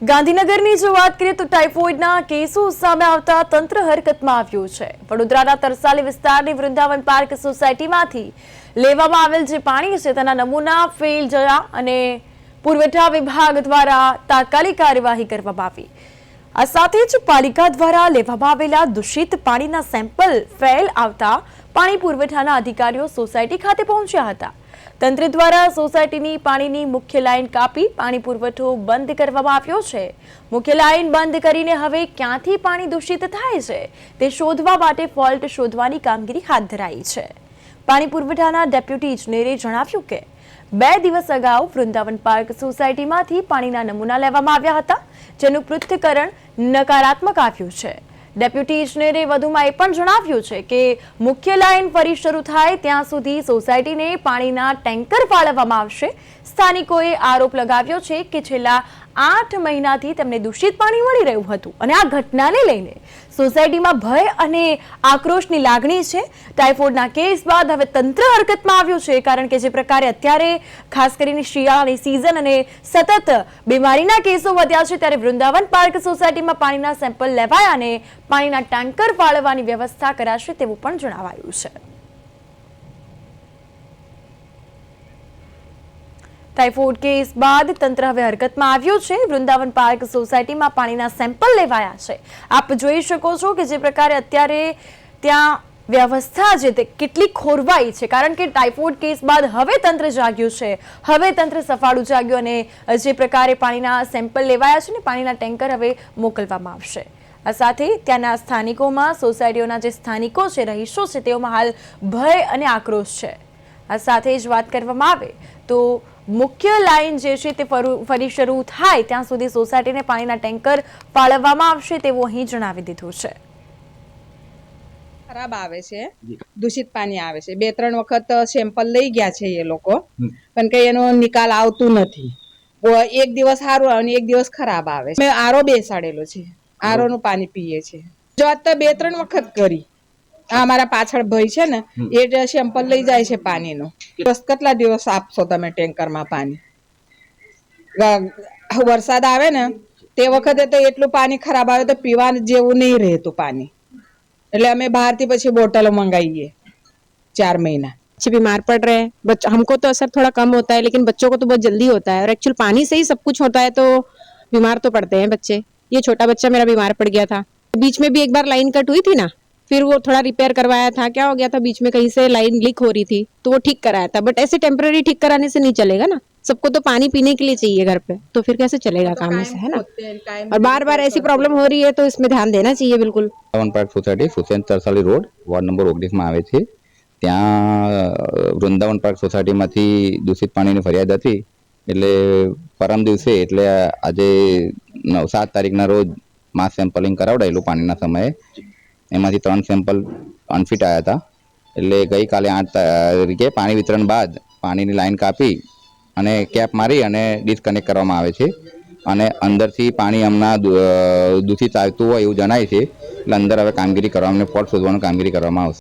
ગાંધીનગરની જો વાત કરીએ તો ટાઇફોઇડના કેસો સામે આવતા તંત્ર હરકતમાં આવ્યું છે। વડોદરાના તરસાલી વિસ્તારની વૃંદાવન પાર્ક સોસાયટીમાંથી લેવામાં આવેલ જે પાણી છે તેના નમૂના ફેલ જયા અને પુરવઠા વિભાગ દ્વારા તાત્કાલિક કાર્યવાહી કરવામાં આવી। આ સાથે જ પાલિકા દ્વારા લેવામાં આવેલા દૂષિત પાણીના સેમ્પલ ફેલ આવતા પાણી પુરવઠાના અધિકારીઓ સોસાયટી ખાતે પહોંચ્યા હતા। તંત્ર દ્વારા સોસાયટીની પાણીની મુખ્ય લાઈન કાપી પાણી પુરવઠો બંધ કરવામાં આવ્યો છે। મુખ્ય લાઈન બંધ કરીને હવે ક્યાંથી પાણી દૂષિત થાય છે તે શોધવા માટે ફોલ્ટ શોધવાની કામગીરી હાથ ધરાઈ છે। પાણી પુરવઠાના ડેપ્યુટી ઇજનેરે જણાવ્યું કે 2 દિવસ અગાઉ વૃંદાવન પાર્ક સોસાયટીમાંથી પાણીના નમૂના લેવામાં આવ્યા હતા, જેનું પૃથ્થકરણ નકારાત્મક આવ્યું છે। ડેપ્યુટી ઇજનેરે વધુમાં એ પણ જણાવ્યું છે કે મુખ્ય લાઈન ફરી શરૂ થાય ત્યાં સુધી સોસાયટીને પાણીના ટેન્કર ફાળવવામાં આવશે। સ્થાનિકોએ આરોપ લગાવ્યો છે કે છેલ્લા 8 મહિનાથી તેમને દૂષિત પાણી મળી રહ્યું હતું અને આ ઘટનાને લઈને સોસાયટીમાં ભય અને આક્રોશની લાગણી છે। ટાઇફોઇડના કેસ બાદ હવે તંત્ર હરકતમાં આવ્યું છે, કારણ કે જે પ્રકારે અત્યારે ખાસ કરીને શિયાળાની સિઝન અને સતત બીમારીના કેસો વધ્યા છે ત્યારે વૃંદાવન પાર્ક સોસાયટીમાં પાણીના સેમ્પલ લેવાયા અને પાણીના ટેન્કર ફાળવવાની વ્યવસ્થા કરાશે તેવું પણ જણાવાયું છે। ટાઇફોઇડ કેસ બાદ તંત્ર હવે હરકતમાં આવ્યું છે। વૃંદાવન પાર્ક સોસાયટીમાં પાણીના સેમ્પલ લેવાયા છે। આપ જોઈ શકો છો કે જે પ્રકારે અત્યારે ત્યાં વ્યવસ્થા છે તે કેટલી ખોરવાઈ છે, કારણ કે ટાઇફોઇડ કેસ બાદ હવે તંત્ર જાગ્યું છે। હવે તંત્ર સફાળું જાગ્યું અને જે પ્રકારે પાણીના સેમ્પલ લેવાયા છે ને પાણીના ટેન્કર હવે મોકલવામાં આવશે। આ સાથે ત્યાંના સ્થાનિકોમાં સોસાયટીઓના જે સ્થાનિકો છે, રહીશો છે, તેઓમાં હાલ ભય અને આક્રોશ છે। આ સાથે જ વાત કરવામાં આવે તો મુખ્ય લાઈન જે છે તે ફરી શરૂ થાય ત્યાં સુધી સોસાયટીને પાણીના ટેન્કર ફાળવવામાં આવશે તેવું અહીં જણાવી દીધું છે। ખરાબ આવે છે, દૂષિત પાણી આવે છે। 2-3 વખત સેમ્પલ લઈ ગયા છે એ લોકો, પણ કઈ એનો નિકાલ આવતું નથી। એક દિવસ સારું આવે અને એક દિવસ ખરાબ આવે છે। મેં આરો બેસાડેલો છે, આરો નું પાણી પીએ છે। જો આ 2-3 વખત કરી અમારા પાછળ ભાઈ છે ને એ સેમ્પલ લઈ જાય છે પાણીનું। બસ કેટલા દિવસ આપશો તમે ટેન્કરમાં પાણી? વરસાદ આવે ને તે વખતે તો એટલું પાણી ખરાબ આવે તો પીવા જેવું નહીં રહેતું પાણી, એટલે અમે બહારથી પછી બોટલો મંગાવીએ 4 महीना। बच्चे बीमार पड़ रहे हैं। हमको तो असर थोड़ा कम होता है, लेकिन बच्चों को तो बहुत जल्दी होता है और एक्चुअल पानी से ही सब कुछ होता है, तो बीमार तो पड़ते हैं बच्चे। ये छोटा बच्चा मेरा बीमार पड़ गया था। बीच में भी एक बार लाइन कट हुई थी ना, फिर वो थोड़ा रिपेयर करवाया था। क्या हो गया था, बीच में कहीं से लाइन लीक हो रही थी तो वो ठीक कराया था, बट ऐसे टेम्पररी ठीक कराने से नहीं चलेगा ना। सबको तो पानी पीने के लिए चाहिए घर पे, तो फिर कैसे चलेगा काम ऐसे, है ना। और बार बार ऐसी प्रॉब्लम हो रही है तो इसमें ध्यान देना चाहिए बिल्कुल। Vrindavan park society Susen Tarsali road ward number 19 માં આવે છે। ત્યાં વૃંદાવન પાર્ક સોસાયટીમાંથી દૂષિત પાણીની ફરિયાદ હતી, એટલે પરમ દિવસે એટલે આજે 7 તારીખના રોજ માસ સેમ્પલિંગ કરાવડાયેલું પાણીના સમયે। એમાંથી 3 સેમ્પલ અનફિટ આવ્યા હતા, એટલે ગઈકાલે 8 તારીખે પાણી વિતરણ બાદ પાણીની લાઈન કાપી અને કેપ મારી અને ડિસ્કનેક્ટ કરવામાં આવે છે અને અંદરથી પાણી હમણાં દૂષિત આવતું હોય એવું જણાય છે, એટલે અંદર હવે કામગીરી કરવામાં ફોલ્ટ શોધવાની કામગીરી કરવામાં આવશે।